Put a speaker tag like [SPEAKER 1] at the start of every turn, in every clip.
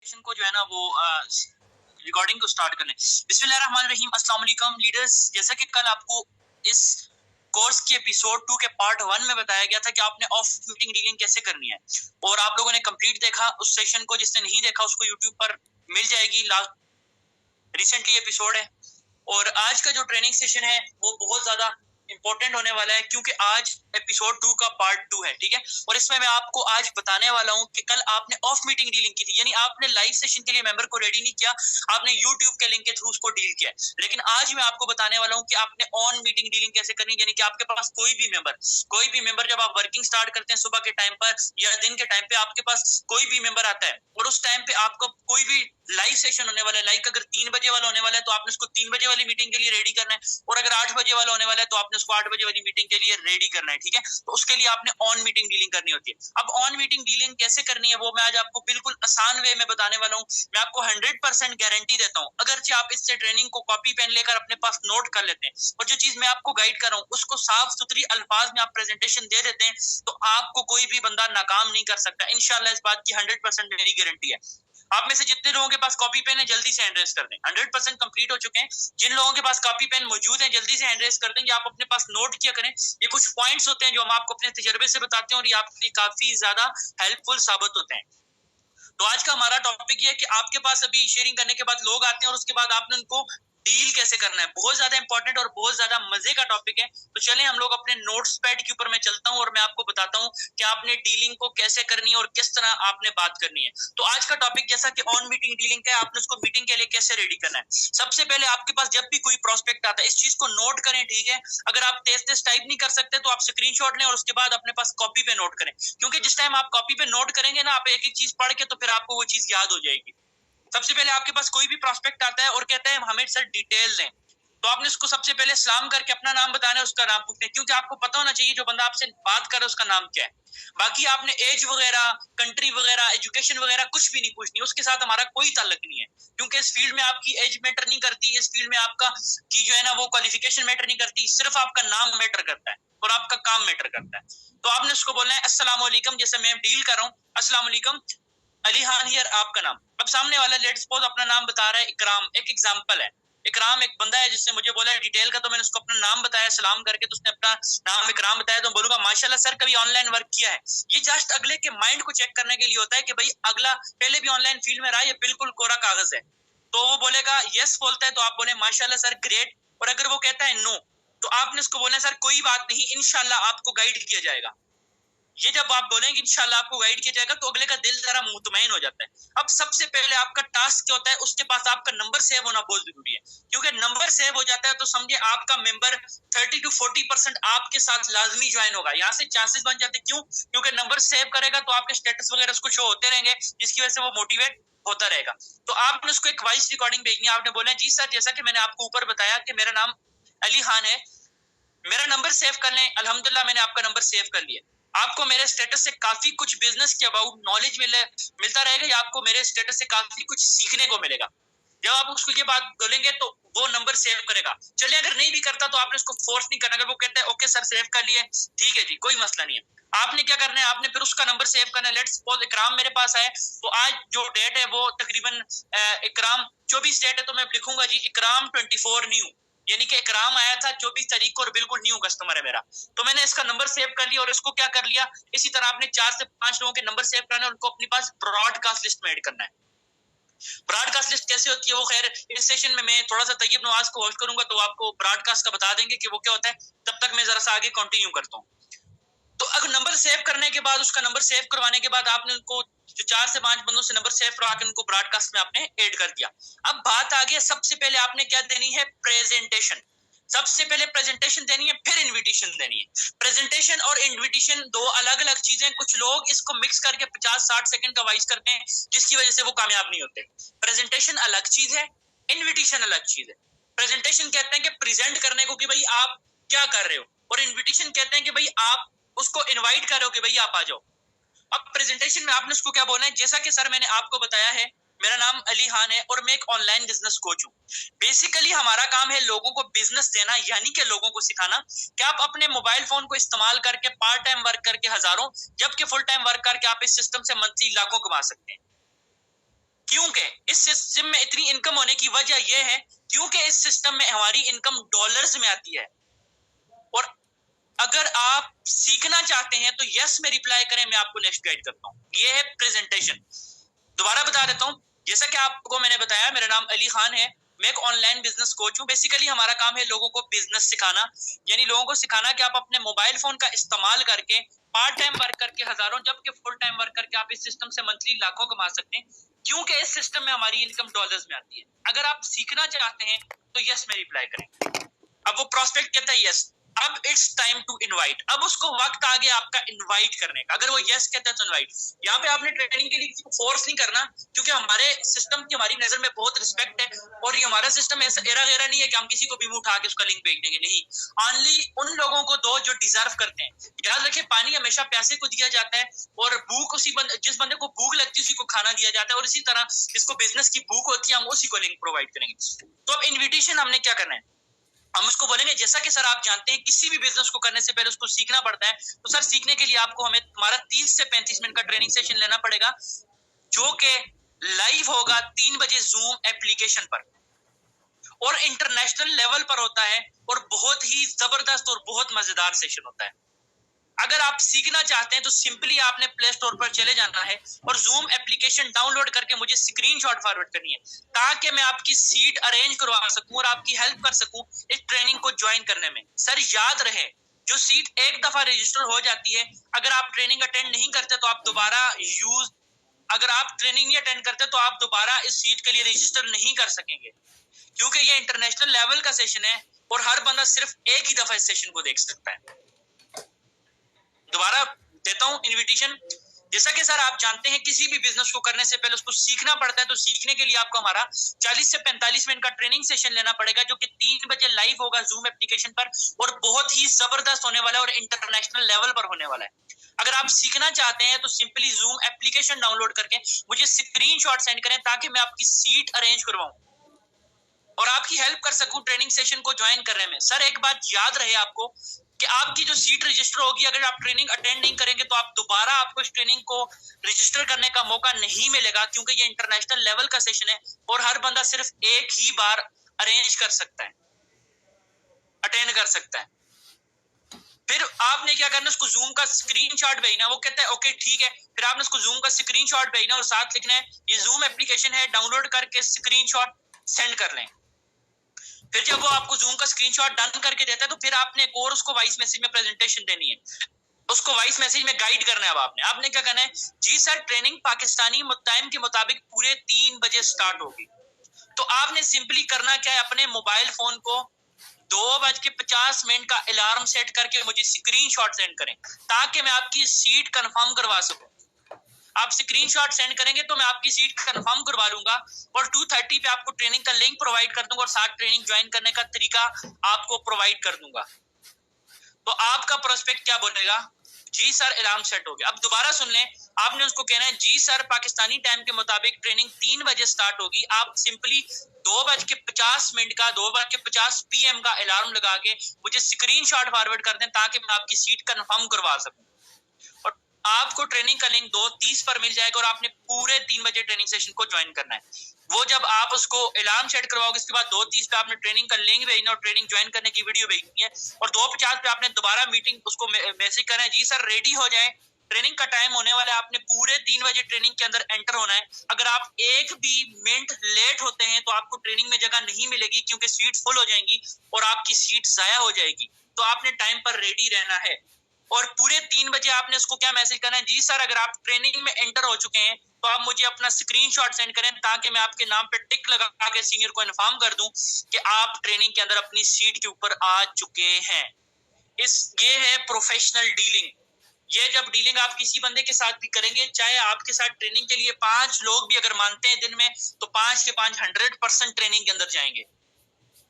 [SPEAKER 1] को जो है ना वो रिकॉर्डिंग को स्टार्ट कर लें। बिस्मिल्लाहिर्रहमानिर्रहीम, अस्सलाम वालेकुम लीडर्स। जैसा कि कल आपको इस कोर्स के एपिसोड 2 के पार्ट 1 में बताया गया था कि आपने ऑफ मीटिंग डीलिंग कैसे करनी है, और आप लोगों ने कंप्लीट देखा उस सेशन को। जिसने नहीं देखा उसको यूट्यूब पर मिल जाएगी, लास्ट रिसेंटली एपिसोड है। और आज का जो ट्रेनिंग सेशन है वो बहुत ज्यादा इंपॉर्टेंट होने वाला है, क्योंकि आज एपिसोड 2 का पार्ट 2 है, ठीक है। और इसमें मैं आपको आज बताने वाला हूं कि कल आपने ऑफ मीटिंग डीलिंग की थी, यानी आपने लाइव सेशन के लिए मेंबर को रेडी नहीं किया, आपने यूट्यूब के लिंक के थ्रू उसको डील किया। लेकिन आज मैं आपको बताने वाला हूं कि आपने ऑन मीटिंग डीलिंग कैसे करनी, यानी कि आपके पास कोई भी मेंबर जब आप वर्किंग स्टार्ट करते हैं सुबह के टाइम पर या दिन के टाइम पे, आपके पास कोई भी मेंबर आता है और उस टाइम पे आपको कोई भी लाइव सेशन होने वाला है, लाइक अगर 3 बजे वाला होने वाला है तो आपने उसको 3 बजे वाली मीटिंग के लिए रेडी करना है, और अगर 8 बजे वाला होने वाला है तो आपने उसको 8 बजे वाली मीटिंग के लिए रेडी करना है, ठीक है। तो उसके लिए आपने ऑन मीटिंग डीलिंग करनी होती है। अब ऑन मीटिंग डीलिंग कैसे करनी है वो मैं आज आपको बिल्कुल आसान वे में बताने वाला हूँ। मैं आपको 100% गारंटी देता हूँ, अगरचे आप इससे ट्रेनिंग को कॉपी पेन लेकर अपने पास नोट कर लेते हैं और जो चीज मैं आपको गाइड कर रहा हूँ उसको साफ सुथरी अल्फाज में आप प्रेजेंटेशन दे देते हैं, तो आपको कोई भी बंदा नाकाम नहीं कर सकता इंशाल्लाह। इस बात की 100% मेरी गारंटी है। आप में से जितने लोगों के पास कॉपी पेन है जल्दी से हैंड रेस कर दें। 100% कंप्लीट हो चुके हैं। जिन लोगों के पास कॉपी पेन मौजूद है जल्दी से हैंड रेस कर दें, आप अपने पास नोट किया करें। ये कुछ पॉइंट्स होते हैं जो हम आपको अपने तजर्बे से बताते हैं और ये आपके लिए काफी ज्यादा हेल्पफुल साबित होते हैं। तो आज का हमारा टॉपिक ये है कि आपके पास अभी शेयरिंग करने के बाद लोग आते हैं और उसके बाद आपने उनको डील कैसे करना है। बहुत ज्यादा इंपॉर्टेंट और बहुत ज्यादा मजे का टॉपिक है। तो चलें हम लोग अपने नोट्स पैड के ऊपर मैं चलता हूं और मैं आपको बताता हूं कि आपने डीलिंग को कैसे करनी है और किस तरह आपने बात करनी है। तो आज का टॉपिक जैसा कि ऑन मीटिंग डीलिंग का है, आपने उसको मीटिंग के लिए कैसे रेडी करना है। सबसे पहले आपके पास जब भी कोई प्रोस्पेक्ट आता है इस चीज को नोट करें, ठीक है। अगर आप तेज तेज टाइप नहीं कर सकते तो आप स्क्रीनशॉट लें और उसके बाद अपने पास कॉपी पे नोट करें, क्योंकि जिस टाइम आप कॉपी पे नोट करेंगे ना, आप एक एक चीज पढ़ के तो फिर आपको वो चीज याद हो जाएगी। सबसे पहले आपके पास कोई भी प्रोस्पेक्ट आता है और कहता है हमें सर डिटेल दें, तो आपने उसको सबसे पहले सलाम करके अपना नाम बताना है, उसका नाम पूछना है, क्योंकि आपको पता होना चाहिए जो बंदा आपसे बात कर रहा है उसका नाम क्या है। बाकी आपने एज वगैरह, कंट्री वगैरह, एजुकेशन वगैरह कुछ भी नहीं पूछनी, उसके साथ हमारा कोई ताल्लुक नहीं है, क्योंकि इस फील्ड में आपकी एज मैटर नहीं करती, इस फील्ड में आपका की जो है ना वो क्वालिफिकेशन मैटर नहीं करती, सिर्फ आपका नाम मैटर करता है और आपका काम मैटर करता है। तो आपने उसको बोलना है अस्सलाम वालेकुम, जैसे मैं डील कर रहा हूँ, अस्सलाम वालेकुम अली खान हियर, आपका नाम। अब सामने वाला लेट्स सपोज अपना नाम बता रहा है इकराम, एक एग्जांपल है। इकराम एक बंदा है जिसने मुझे बोला है डिटेल का, तो मैंने उसको अपना नाम बताया सलाम करके, तो उसने अपना नाम इकराम बताया, तो बोलूंगा माशाल्लाह सर कभी ऑनलाइन वर्क किया है। ये जस्ट अगले के माइंड को चेक करने के लिए होता है कि भाई अगला पहले भी ऑनलाइन फील्ड में रहा, ये बिल्कुल कोरा कागज है। तो वो बोलेगा यस बोलता है तो आप बोले माशाल्लाह सर ग्रेट, और अगर वो कहता है नो तो आपने उसको बोलना सर कोई बात नहीं, इंशाल्लाह आपको गाइड किया जाएगा। ये जब आप बोलेंगे इंशाल्लाह आपको गाइड किया जाएगा तो अगले का दिल जरा मुतमईन हो जाता है। अब सबसे पहले आपका टास्क क्या होता है, उसके पास आपका नंबर सेव होना बहुत जरूरी है, क्योंकि नंबर सेव हो जाता है तो समझे आपका मेंबर 30 to 40% आपके साथ लाजमी ज्वाइन होगा। यहाँ से चांसेस बन जाते हैं, क्यों? क्योंकि नंबर सेव करेगा तो आपके स्टेटस वगैरह उसको शो होते रहेंगे, जिसकी वजह से वो मोटिवेट होता रहेगा। तो आपने उसको एक वॉइस रिकॉर्डिंग भेजनी है। आपने बोला जी सर, जैसा कि मैंने आपको ऊपर बताया कि मेरा नाम अली खान है, मेरा नंबर सेव कर लें। अल्हम्दुलिल्लाह मैंने आपका नंबर सेव कर लिया। आपको मेरे स्टेटस से काफी कुछ बिजनेस के अबाउट नॉलेज मिलता रहेगा, या आपको मेरे स्टेटस से काफी कुछ सीखने को मिलेगा। जब आप उसको ये बात बोलेंगे तो वो नंबर सेव करेगा। चलिए अगर नहीं भी करता तो आपने उसको फोर्स नहीं करना, अगर वो कहता है ओके सर सेव कर लिए, ठीक है जी कोई मसला नहीं है। आपने क्या करना है, आपने फिर उसका नंबर सेव करना है। लेट्स सपोज इकराम मेरे पास आए, तो आज जो डेट है वो तकरीबन इकराम 24 डेट है, तो मैं लिखूंगा जी इकराम 24 न्यू, यानी कि इकराम आया था 24 तारीख को और बिल्कुल न्यू कस्टमर है मेरा। तो मैंने इसका नंबर सेव कर लिया और इसको क्या कर लिया, इसी तरह आपने 4 से 5 लोगों के नंबर सेव करना है, उनको अपने पास ब्रॉडकास्ट लिस्ट में ऐड करना है। ब्रॉडकास्ट लिस्ट कैसे होती है वो खैर इस सेशन में मैं थोड़ा सा तैयब नवाज को होस्ट करूंगा तो आपको ब्रॉडकास्ट का बता देंगे कि वो क्या होता है। तब तक मैं जरा सा आगे कंटिन्यू करता हूँ। तो अगर नंबर सेव करने के बाद, उसका नंबर सेव करवाने के बाद आपने उनको जो 4 से 5 बंदों से नंबर सेव करवा के उनको ब्रॉडकास्ट में आपने ऐड कर दिया। अब बात आ गई, सबसे पहले आपने क्या देनी है, प्रेजेंटेशन। सबसे पहले प्रेजेंटेशन देनी है, फिर इनविटेशन देनी है। प्रेजेंटेशन और इनविटेशन दो अलग अलग चीजें। कुछ लोग इसको मिक्स करके 50-60 सेकंड का वॉइस करते हैं, जिसकी वजह से वो कामयाब नहीं होते। प्रेजेंटेशन अलग चीज है, इनविटेशन अलग चीज है। प्रेजेंटेशन कहते हैं कि प्रेजेंट करने को कि भाई आप क्या कर रहे हो, और इनविटेशन कहते हैं कि भाई आप उसको इनवाइट करो कि भाई आप आ जाओ। अब प्रेजेंटेशन में आपने उसको क्या बोलना है, जैसा कि सर मैंने आपको बताया है, मेरा नाम अली खान है और मैं एक ऑनलाइन बिजनेस कोच हूँ। बेसिकली हमारा काम है लोगों को बिजनेस देना, यानी कि लोगों को सिखाना कि आप अपने मोबाइल फोन को इस्तेमाल करके पार्ट टाइम वर्क करके हजारों, जबकि फुल टाइम वर्क करके आप इस सिस्टम से मंथली लाखों कमा सकते हैं। क्यों? क्योंकि इस सिस्टम में इतनी इनकम होने की वजह यह है क्योंकि इस सिस्टम में हमारी इनकम डॉलर्स में आती है। और अगर आप सीखना चाहते हैं तो यस में रिप्लाई करें, मैं आपको नेक्स्ट गाइड करता हूं। ये है प्रेजेंटेशन। दोबारा बता देता हूं, जैसा कि आपको मैंने बताया, मेरा नाम अली खान है, मैं एक ऑनलाइन बिजनेस कोच हूं। बेसिकली हमारा काम है लोगों को बिजनेस सिखाना, यानी लोगों को सिखाना कि आप अपने मोबाइल फोन का इस्तेमाल करके पार्ट टाइम वर्क करके हजारों, जबकि फुल टाइम वर्क करके आप इस सिस्टम से मंथली लाखों कमा सकते हैं, क्योंकि इस सिस्टम में हमारी इनकम डॉलर्स में आती है। अगर आप सीखना चाहते हैं तो यस में रिप्लाई करें। अब वो प्रोस्पेक्ट कहता है यस, अब इट्स टाइम टू इनवाइट। अब उसको वक्त आ गया आपका इनवाइट करने का। अगर वो यस कहता है तो इनवाइट। यहाँ पे आपने ट्रेनिंग के लिए किसी को फोर्स नहीं करना, क्योंकि हमारे सिस्टम की हमारी नजर में बहुत रिस्पेक्ट है, और ये हमारा सिस्टम ऐसा एरा गेरा नहीं है कि हम किसी को भी मुंह उठा के उसका लिंक भेज देंगे। नहीं, ओनली उन लोगों को दो जो डिजर्व करते हैं। याद रखें, पानी हमेशा प्यासे को दिया जाता है, और भूख जिस बंदे को भूख लगती है उसी को खाना दिया जाता है, और इसी तरह जिसको बिजनेस की भूख होती है हम उसी को लिंक प्रोवाइड करेंगे। तो अब इन्विटेशन हमने क्या करना है, हम उसको बोलेंगे जैसा कि सर आप जानते हैं किसी भी बिजनेस को करने से पहले उसको सीखना पड़ता है, तो सर सीखने के लिए आपको हमें हमारा 30 से 35 मिनट का ट्रेनिंग सेशन लेना पड़ेगा, जो कि लाइव होगा 3 बजे जूम एप्लीकेशन पर, और इंटरनेशनल लेवल पर होता है, और बहुत ही जबरदस्त और बहुत मजेदार सेशन होता है। अगर आप सीखना चाहते हैं तो सिंपली आपने प्ले स्टोर पर चले जाना है और जूम एप्लीकेशन डाउनलोड करके मुझे स्क्रीनशॉट फॉरवर्ड करनी है, ताकि मैं आपकी सीट अरेंज करवा सकूं और आपकी हेल्प कर सकूं इस ट्रेनिंग को ज्वाइन करने में। सर याद रहे, जो सीट एक दफा रजिस्टर हो जाती है, अगर आप ट्रेनिंग अटेंड नहीं करते तो आप दोबारा अगर आप ट्रेनिंग नहीं अटेंड करते तो आप दोबारा इस सीट के लिए रजिस्टर नहीं कर सकेंगे, क्योंकि ये इंटरनेशनल लेवल का सेशन है और हर बंदा सिर्फ एक ही दफा इस सेशन को देख सकता है। दोबारा देता हूं इनविटेशन। जैसा कि सर आप जानते हैं किसी भी बिजनेस को करने से पहले उसको सीखना पड़ता है, तो सीखने के लिए आपको हमारा 40 से 45 मिनट का ट्रेनिंग सेशन लेना पड़ेगा, जो कि 3 बजे लाइव होगा जूम एप्लीकेशन पर, और बहुत ही जबरदस्त होने वाला है और इंटरनेशनल लेवल पर होने वाला है। अगर आप सीखना चाहते हैं तो सिंपली जूम एप्लीकेशन डाउनलोड करके मुझे स्क्रीनशॉट सेंड करें, ताकि मैं आपकी सीट अरेंज करवाऊं और आपकी हेल्प कर सकूं ट्रेनिंग सेशन को ज्वाइन करने में। सर एक बात याद रहे आपको कि आपकी जो सीट रजिस्टर होगी, अगर आप ट्रेनिंग अटेंड नहीं करेंगे तो आप दोबारा आपको इस ट्रेनिंग को रजिस्टर करने का मौका नहीं मिलेगा, क्योंकि ये इंटरनेशनल लेवल का सेशन है और हर बंदा सिर्फ एक ही बार अरेंज कर सकता है, अटेंड कर सकता है। फिर आपने क्या करना, उसको जूम का स्क्रीनशॉट भेजना। वो कहता है ओके ठीक है, फिर आपने उसको जूम का स्क्रीनशॉट भेजना और साथ लिखना है ये जूम एप्लीकेशन है, डाउनलोड करके स्क्रीनशॉट सेंड कर लें। फिर जब वो आपको जूम का स्क्रीनशॉट डन करके देता है तो फिर आपने एक और उसको वॉइस मैसेज में प्रेजेंटेशन देनी है, उसको वॉइस मैसेज में गाइड करना है। अब आपने क्या करना है, जी सर ट्रेनिंग पाकिस्तानी टाइम के मुताबिक पूरे 3 बजे स्टार्ट होगी। तो आपने सिंपली करना क्या है, अपने मोबाइल फोन को 2:50 का अलार्म सेट करके मुझे स्क्रीनशॉट सेंड करें, ताकि मैं आपकी सीट कंफर्म करवा सकूं। आप स्क्रीनशॉट सेंड करेंगे तो मैं आपकी सीट कंफर्म करवा लूंगा, और 2:30 पे आपको ट्रेनिंग का लिंक प्रोवाइड कर दूंगा और साथ ट्रेनिंग ज्वाइन करने का तरीका आपको प्रोवाइड कर दूंगा। तो आपका प्रोस्पेक्ट क्या बोलेगा, जी सर अलार्म सेट हो गया। अब दोबारा सुन लें, आपने उसको कहना है जी सर पाकिस्तानी टाइम के मुताबिक ट्रेनिंग 3 बजे स्टार्ट होगी। आप सिंपली 2:50 का 2:50 PM का अलार्म लगा के मुझे स्क्रीनशॉट फॉरवर्ड कर दें, ताकि मैं आपकी सीट कंफर्म करवा सकूं। और आपको ट्रेनिंग का लिंक 2:30 पर मिल जाएगा और आपने पूरे 3 बजे ट्रेनिंग सेशन को ज्वाइन करना है। वो जब आप उसको अलार्म सेट करवाओगे, इसके बाद 2:30 पे आपने ट्रेनिंग का लिंक भेजना और ट्रेनिंग ज्वाइन करने की वीडियो भेजनी है, और 2:50 पे आपने दोबारा मीटिंग उसको मैसेज करना है, जी सर रेडी हो जाए, ट्रेनिंग का टाइम होने वाला है, आपने पूरे 3 बजे ट्रेनिंग के अंदर एंटर होना है। अगर आप एक भी मिनट लेट होते हैं तो आपको ट्रेनिंग में जगह नहीं मिलेगी, क्योंकि सीट फुल हो जाएंगी और आपकी सीट जाया हो जाएगी। तो आपने टाइम पर रेडी रहना है, और पूरे 3 बजे आपने उसको क्या मैसेज करना है, जी सर अगर आप ट्रेनिंग में एंटर हो चुके हैं तो आप मुझे अपना स्क्रीनशॉट सेंड करें, ताकि मैं आपके नाम पे टिक लगा के सीनियर को इन्फॉर्म कर दूं कि आप ट्रेनिंग के अंदर अपनी सीट के ऊपर आ चुके हैं। ये है प्रोफेशनल डीलिंग। ये जब डीलिंग आप किसी बंदे के साथ भी करेंगे, चाहे आपके साथ ट्रेनिंग के लिए 5 लोग भी अगर मानते हैं दिन में, तो 5 के 5 100% ट्रेनिंग के अंदर जाएंगे।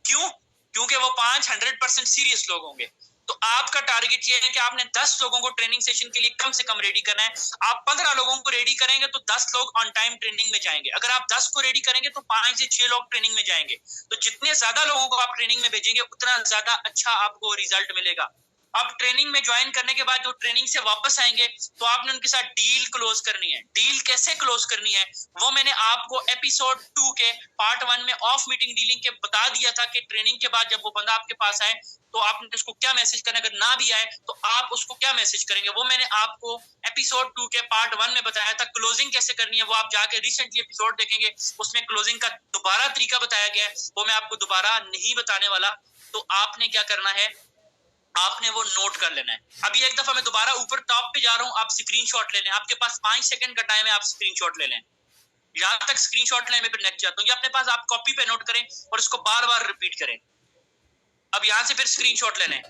[SPEAKER 1] क्यों? क्योंकि वो 5 100% सीरियस लोग होंगे। तो आपका टारगेट ये है कि आपने 10 लोगों को ट्रेनिंग सेशन के लिए कम से कम रेडी करना है। आप 15 लोगों को रेडी करेंगे तो 10 लोग ऑन टाइम ट्रेनिंग में जाएंगे। अगर आप 10 को रेडी करेंगे तो 5 से 6 लोग ट्रेनिंग में जाएंगे। तो जितने ज्यादा लोगों को आप ट्रेनिंग में भेजेंगे उतना ज्यादा अच्छा आपको रिजल्ट मिलेगा। आप ट्रेनिंग में ज्वाइन करने के बाद जो ट्रेनिंग से वापस आएंगे तो आपने उनके साथ डील क्लोज करनी है। डील कैसे क्लोज करनी है वो मैंने आपको एपिसोड 2 के पार्ट 1 में ऑफ मीटिंग डीलिंग के बता दिया था कि ट्रेनिंग के बाद जब वो बंदा आपके पास आए तो आपने उसको क्या मैसेज करना, अगर ना भी आए तो आप उसको क्या मैसेज करेंगे, वो मैंने आपको एपिसोड 2 के पार्ट 1 में बताया था। क्लोजिंग कैसे करनी है वो आप जाके रिसेंटली एपिसोड देखेंगे, उसमें क्लोजिंग का दोबारा तरीका बताया गया है, वो मैं आपको दोबारा नहीं बताने वाला। तो आपने क्या करना है, आपने वो नोट कर लेना है। अभी एक दफा मैं दोबारा ऊपर टॉप पे जा रहा हूँ, आप स्क्रीनशॉट ले लें, आपके पास 5 सेकंड का टाइम है, आप स्क्रीनशॉट ले लें। यहां तक स्क्रीनशॉट लें, मैं फिर नेक्स्ट जाता हूँ। ये अपने पास आप कॉपी पे नोट करें और इसको बार बार रिपीट करें। अब यहां से फिर स्क्रीनशॉट ले लें,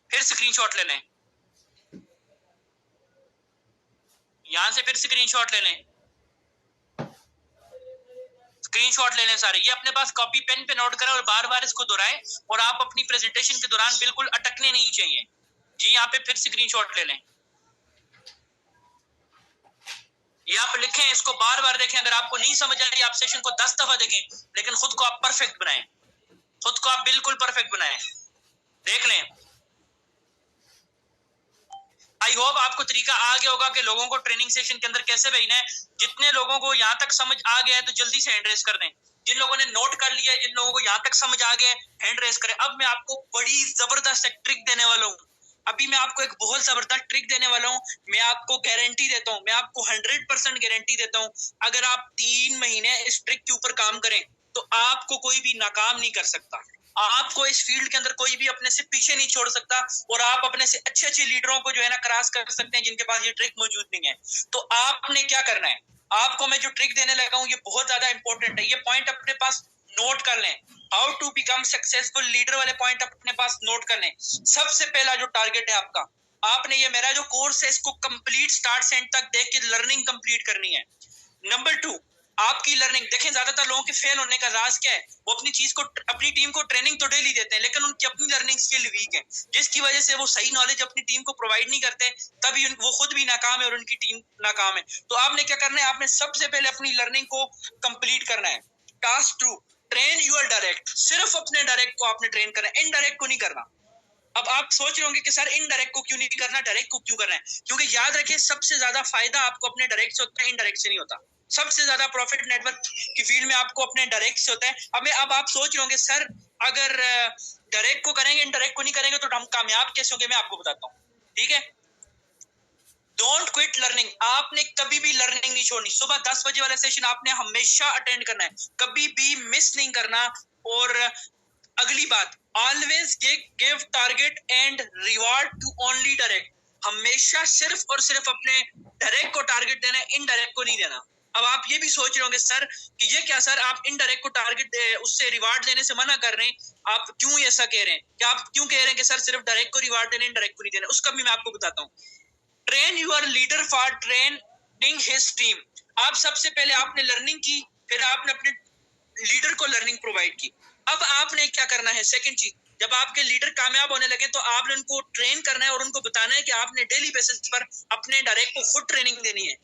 [SPEAKER 1] फिर स्क्रीनशॉट ले लें, यहां से फिर स्क्रीनशॉट ले लें, स्क्रीनशॉट ले लें सारे। ये अपने पास कॉपी पेन पे नोट करें और बार बार इसको दोहराएं और आप अपनी प्रेजेंटेशन के दौरान बिल्कुल अटकने नहीं चाहिए जी। यहाँ पे फिर स्क्रीनशॉट ले लें, ये आप लिखें, इसको बार बार देखें। अगर आपको नहीं समझ आ रही आप सेशन को 10 दफा देखें, लेकिन खुद को आप परफेक्ट बनाएं, खुद को आप बिल्कुल परफेक्ट बनाएं। देख लें, आई होप आपको तरीका आ गया होगा कि लोगों को ट्रेनिंग सेशन के अंदर कैसे भेजना है। जितने लोगों को यहाँ तक समझ आ गया है तो जल्दी से हैंड रेस कर दें। जिन लोगों ने नोट कर लिया है, जिन लोगों को यहाँ तक समझ आ गया है, हैंड रेस करें। अब मैं आपको बड़ी जबरदस्त एक ट्रिक देने वाला हूँ। अभी मैं आपको एक बहुत जबरदस्त ट्रिक देने वाला हूँ। मैं आपको गारंटी देता हूँ, मैं आपको 100% गारंटी देता हूँ, अगर आप 3 महीने इस ट्रिक के ऊपर काम करें तो आपको कोई भी नाकाम नहीं कर सकता। आपको इस फील्ड के अंदर कोई भी अपने से पीछे नहीं छोड़ सकता और आप अपने से अच्छे अच्छे लीडरों को जो है ना क्रॉस कर सकते हैं जिनके पास ये ट्रिक मौजूद नहीं है। तो आपने क्या करना है, आपको मैं जो ट्रिक देने लगा हूं ये बहुत ज्यादा इंपॉर्टेंट है। ये पॉइंट अपने पास नोट कर लें। How to become successful leader वाले पॉइंट अपने पास नोट कर लें। सबसे पहला जो टारगेट है आपका, आपने ये मेरा जो कोर्स है इसको कंप्लीट स्टार्ट से एंड तक देख के लर्निंग कंप्लीट करनी है। नंबर 2, आपकी लर्निंग देखें। ज्यादातर लोगों के फेल होने का राज क्या है, वो अपनी चीज को, अपनी टीम को ट्रेनिंग तो डेली देते हैं लेकिन उनकी अपनी लर्निंग स्किल वीक है, जिसकी वजह से वो सही नॉलेज अपनी टीम को प्रोवाइड नहीं करते, तभी वो खुद भी नाकाम है और उनकी टीम नाकाम है। तो आपने क्या करना है, आपने सबसे पहले अपनी लर्निंग को कंप्लीट करना है। Task 2, train your direct. सिर्फ अपने डायरेक्ट को आपने ट्रेन करना है, इनडायरेक्ट को नहीं करना। अब आप सोच रहे होंगे कि सर इनडायरेक्ट को क्यों नहीं करना, डायरेक्ट को क्यों करना है? क्योंकि याद रखिए सबसे ज्यादा फायदा आपको अपने डायरेक्ट से होता है, इनडायरेक्ट से नहीं होता। सबसे ज्यादा प्रॉफिट नेटवर्क की फील्ड में आपको अपने डायरेक्ट से होता है। अब आप सोच रहे होंगे सर अगर डायरेक्ट को करेंगे इनडायरेक्ट को नहीं करेंगे तो हम कामयाब कैसे होंगे? मैं आपको बताता हूँ, ठीक है। Don't quit learning. आपने कभी भी लर्निंग नहीं छोड़नी। सुबह 10 बजे वाला सेशन आपने हमेशा अटेंड करना है, कभी भी मिस नहीं करना। और अगली बात, always give target and reward to only direct. हमेशा सिर्फ और सिर्फ अपने डायरेक्ट को टारगेट देना है, इनडायरेक्ट को नहीं देना। अब आप ये भी सोच रहे होंगे सर कि ये क्या सर, आप इनडायरेक्ट को टारगेट उससे रिवार्ड देने से मना कर रहे हैं, आप क्यों ऐसा कह रहे हैं? क्या आप क्यों कह रहे हैं कि सर सिर्फ डायरेक्ट को रिवार्ड देना, इनडायरेक्ट को नहीं देना? उसका भी मैं आपको बताता हूँ। Train your leader for training his team. आप सबसे पहले आपने लर्निंग की, फिर आपने अपने लीडर को लर्निंग प्रोवाइड की। अब आपने क्या करना है, सेकंड चीज, जब आपके लीडर कामयाब होने लगे तो आपने उनको ट्रेन करना है और उनको बताना है कि आपने डेली बेसिस पर अपने डायरेक्ट को खुद ट्रेनिंग देनी है।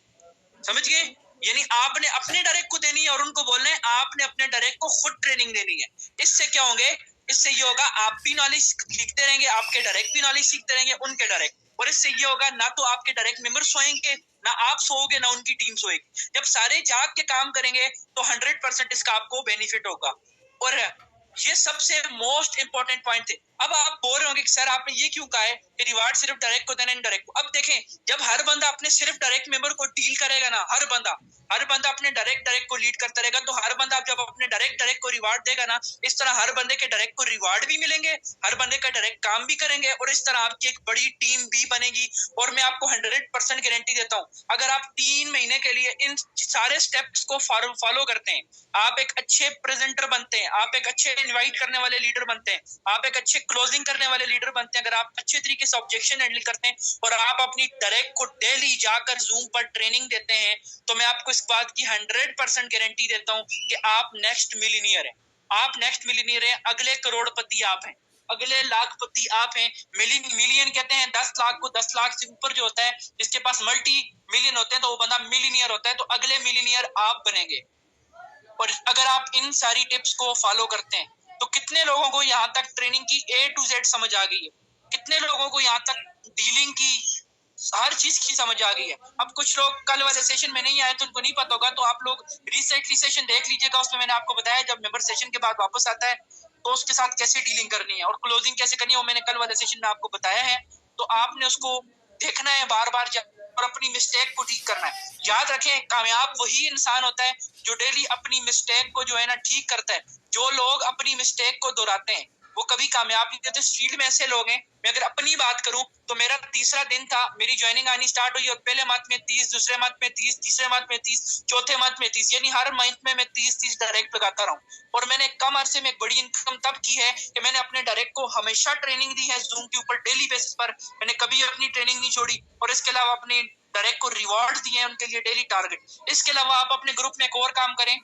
[SPEAKER 1] समझ गए? यानी आपने अपने डायरेक्ट को देनी है और उनको बोलना है आपने अपने डायरेक्ट को खुद ट्रेनिंग देनी है। इससे क्या होंगे, इससे ये होगा आप भी नॉलेज सीखते रहेंगे, आपके डायरेक्ट भी नॉलेज सीखते रहेंगे उनके डायरेक्ट। और इससे ये होगा ना तो आपके डायरेक्ट मेंबर सोएंगे, ना आप सोओगे, ना उनकी टीम सोएगी। जब सारे जाग के काम करेंगे तो 100% इसका आपको बेनिफिट होगा। और ये सबसे मोस्ट इंपॉर्टेंट पॉइंट थे। अब आप बोल रहे होंगे कि सर आपने ये क्यों कहा है कि रिवार्ड सिर्फ डायरेक्ट को देना, इनडायरेक्ट को? अब देखें, जब हर बंदा अपने सिर्फ डायरेक्ट मेंबर को डील करेगा ना, हर बंदा अपने डायरेक्ट को लीड करता रहेगा, तो हर बंदा जब अपने डायरेक्ट को रिवार्ड देगा ना, इस तरह हर बंदे के डायरेक्ट को रिवार्ड भी मिलेंगे, हर बंदे का डायरेक्ट काम भी करेंगे और इस तरह आपकी एक बड़ी टीम भी बनेगी। और मैं आपको 100% गारंटी देता हूँ, अगर आप 3 महीने के लिए इन सारे स्टेप्स को फॉलो करते हैं, आप एक अच्छे प्रेजेंटर बनते हैं, आप एक अच्छे इन्वाइट करने वाले लीडर बनते हैं, आप एक अच्छे क्लोजिंग करने वाले लीडर बनते हैं। अगर आप अच्छे तरीके से ऑब्जेक्शन हैंडल करते हैं और आप अपनी डायरेक्ट को डेली जाकर जूम पर ट्रेनिंग देते हैं, तो मैं आपको इस बात की 100% गारंटी देता हूं कि आप नेक्स्ट मिलीनियर हैं। आप नेक्स्ट मिलीनियर हैं, अगले करोड़पति आप हैं, अगले लाखपति आप हैं। मिलियन कहते हैं 10 लाख को, 10 लाख से ऊपर जो होता है, जिसके पास मल्टी मिलियन होते हैं तो वो बंदा मिलीनियर होता है। तो अगले मिलीनियर आप बनेंगे। और अगर आप इन सारी टिप्स को फॉलो करते हैं, तो कितने लोगों को यहाँ तक ट्रेनिंग की A to Z समझ आ गई है, कितने लोगों को यहाँ तक डीलिंग की हर चीज की समझ आ गई है। अब कुछ लोग कल वाले सेशन में नहीं आए तो उनको नहीं पता होगा, तो आप लोग रिसेंटली सेशन देख लीजिएगा, उसमें मैंने आपको बताया जब मेंबर सेशन के बाद वापस आता है तो उसके साथ कैसे डीलिंग करनी है और क्लोजिंग कैसे करनी है, वो मैंने कल वाले सेशन में आपको बताया है। तो आपने उसको देखना है बार बार और अपनी मिस्टेक को ठीक करना है। याद रखें, कामयाब वही इंसान होता है जो डेली अपनी मिस्टेक को जो है ना ठीक करता है। जो लोग अपनी मिस्टेक को दोहराते हैं वो कभी कामयाब नहीं होते। फील्ड में ऐसे लोग हैं, मैं अगर अपनी बात करूं तो मेरा तीसरा दिन था, मेरी ज्वाइनिंग आनी स्टार्ट हुई और पहले मंथ में 30, दूसरे मंथ में 30, तीसरे मंथ में 30, चौथे मंथ में 30, यानी हर मंथ में मैं 30 डायरेक्ट लगाता रहा हूं। और मैंने कम अरसे में बड़ी इनकम तब की है कि मैंने अपने डायरेक्ट को हमेशा ट्रेनिंग दी है जूम के ऊपर डेली बेसिस पर, मैंने कभी अपनी ट्रेनिंग नहीं छोड़ी। और इसके अलावा अपने डायरेक्ट को रिवॉर्ड दिए हैं उनके लिए डेली टारगेट। इसके अलावा आप अपने ग्रुप में एक और काम करें,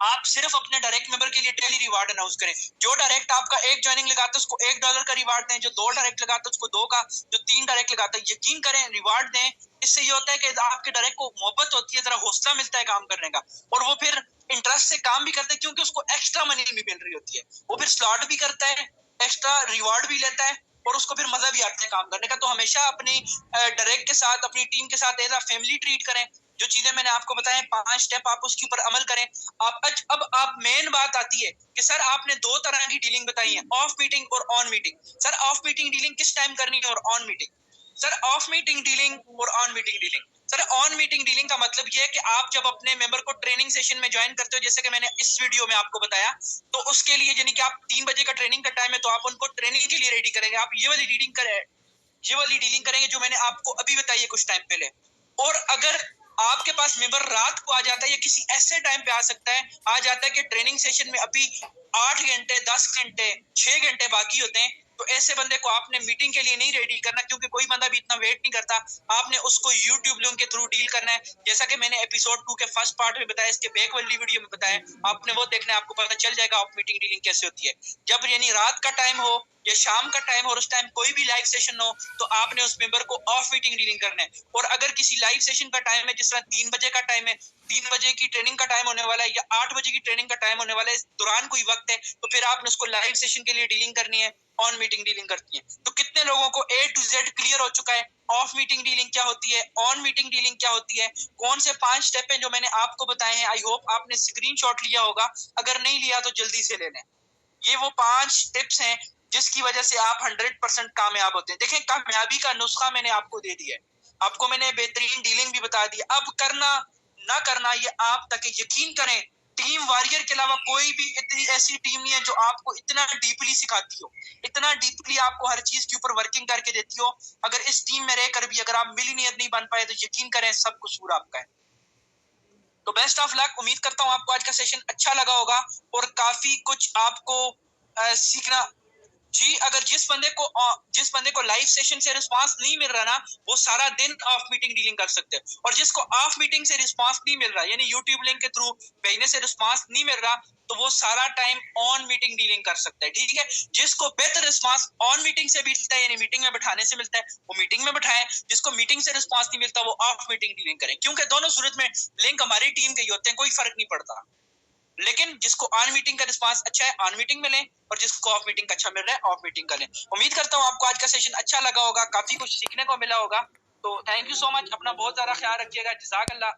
[SPEAKER 1] आप सिर्फ अपने डायरेक्ट मेंबर के लिए डेली रिवार्ड अनाउंस करें। जो डायरेक्ट आपका एक ज्वाइनिंग लगाता है उसको $1 का रिवार्ड दें, जो 2 डायरेक्ट लगाता है उसको 2 का, जो 3 डायरेक्ट लगाता है यकीन करें रिवार्ड दें। इससे ये होता है कि आपके डायरेक्ट को मोहब्बत होती है, जरा हौसला मिलता है काम करने का, और वो फिर इंटरेस्ट से काम भी करते हैं क्योंकि उसको एक्स्ट्रा मनी भी मिल रही होती है। वो फिर स्लॉट भी करता है, एक्स्ट्रा रिवार्ड भी लेता है और उसको फिर मजा भी आता है काम करने का। तो हमेशा अपनी डायरेक्ट के साथ, अपनी टीम के साथ एज अ फैमिली ट्रीट करें। जो चीजें मैंने आपको बताया 5 स्टेप, आप उसके ऊपर अमल करें। अब आप मेन बात आती है कि सर आपने 2 तरह की डीलिंग बताई है, ऑफ मीटिंग और on meeting. Sir off meeting dealing किस टाइम करनी है और on meeting? Sir off meeting dealing और on meeting dealing, sir on meeting dealing का मतलब ये है कि आप जब अपने मेंबर को ट्रेनिंग सेशन में ज्वाइन करते हो, जैसे कि मैंने इस वीडियो में आपको बताया, तो उसके लिए यानी कि आप 3 बजे का ट्रेनिंग का टाइम है तो आप उनको ट्रेनिंग के लिए रेडी करेंगे। आप ये वाली डीलिंग करेंगे जो मैंने आपको अभी बताई है कुछ टाइम पहले। और अगर आपके पास मेंबर रात को आ जाता है या किसी ऐसे टाइम पे आ सकता है, आ जाता है कि ट्रेनिंग सेशन में अभी 8 घंटे, 10 घंटे, 6 घंटे बाकी होते हैं, तो ऐसे बंदे को आपने मीटिंग के लिए नहीं रेडी करना, क्योंकि कोई बंदा भी इतना वेट नहीं करता। आपने उसको यूट्यूब लिंक के थ्रू डील करना है, जैसा कि मैंने एपिसोड 2 के फर्स्ट पार्ट में बताया, इसके बैक वाली वीडियो में बताया, आपने वो देखना है, आपको पता चल जाएगा ऑफ मीटिंग डीलिंग कैसे होती है। जब यानी रात का टाइम हो या शाम का टाइम हो और उस टाइम कोई भी लाइव सेशन हो, तो आपने उस मेंबर को ऑफ मीटिंग डीलिंग करना है। और अगर किसी लाइव सेशन का टाइम है, जिस तरह 3 बजे का टाइम है, 3 बजे की ट्रेनिंग का टाइम होने वाला है या 8 बजे की ट्रेनिंग का टाइम होने वाला है, इस दौरान कोई वक्त है, तो फिर आपने उसको लाइव सेशन के लिए डीलिंग करनी है, ऑन मीटिंग डीलिंग करती है। तो कितने लोगों को A to Z क्लियर हो चुका है, ऑफ मीटिंग डीलिंग क्या होती है, ऑन मीटिंग डीलिंग क्या होती है, कौन से 5 स्टेप हैं जो मैंने आपको बताए हैं। आई होप आपने स्क्रीनशॉट लिया होगा, अगर नहीं लिया तो जल्दी से ले लें। ये वो 5 टिप्स हैं जिसकी वजह से आप 100% कामयाब होते हैं। देखें, कामयाबी का नुस्खा मैंने आपको दे दिया है, आपको मैंने बेहतरीन डीलिंग भी बता दी। अब करना ना करना ये आप तक है। यकीन करें, टीम वॉरियर के अलावा कोई भी इतनी ऐसी टीम नहीं है जो आपको इतना डीपली सिखाती हो, इतना डीपली आपको हर चीज के ऊपर वर्किंग करके देती हो। अगर इस टीम में रहकर भी अगर आप मिलीनियर नहीं बन पाए तो यकीन करें सब कसूर आपका है। तो बेस्ट ऑफ लक। उम्मीद करता हूँ आपको आज का सेशन अच्छा लगा होगा और काफी कुछ आपको सीखना। जी, अगर जिस बंदे को लाइव सेशन से रिस्पांस नहीं मिल रहा ना, वो सारा दिन ऑफ मीटिंग डीलिंग कर सकते हैं। और जिसको ऑफ मीटिंग से रिस्पांस नहीं मिल रहा, यानी यूट्यूब लिंक के थ्रू भेजने से रिस्पांस नहीं मिल रहा, तो वो सारा टाइम ऑन मीटिंग डीलिंग कर सकता है। ठीक है, जिसको बेहतर रिस्पांस ऑन मीटिंग से मिलता है, यानी मीटिंग में बैठाने से मिलता है, वो मीटिंग में बैठाएं। जिसको मीटिंग से रिस्पांस नहीं मिलता, वो ऑफ मीटिंग डीलिंग करें, क्योंकि दोनों सूरत में लिंक हमारी टीम के ही होते हैं, कोई फर्क नहीं पड़ता। लेकिन जिसको ऑन मीटिंग का रिस्पांस अच्छा है ऑन मीटिंग में लें, और जिसको ऑफ मीटिंग का अच्छा मिल रहा है ऑफ मीटिंग का लें। उम्मीद करता हूँ आपको आज का सेशन अच्छा लगा होगा, काफी कुछ सीखने को मिला होगा। तो थैंक यू सो मच, अपना बहुत ज्यादा ख्याल रखिएगा। जज़ाकल्लाह।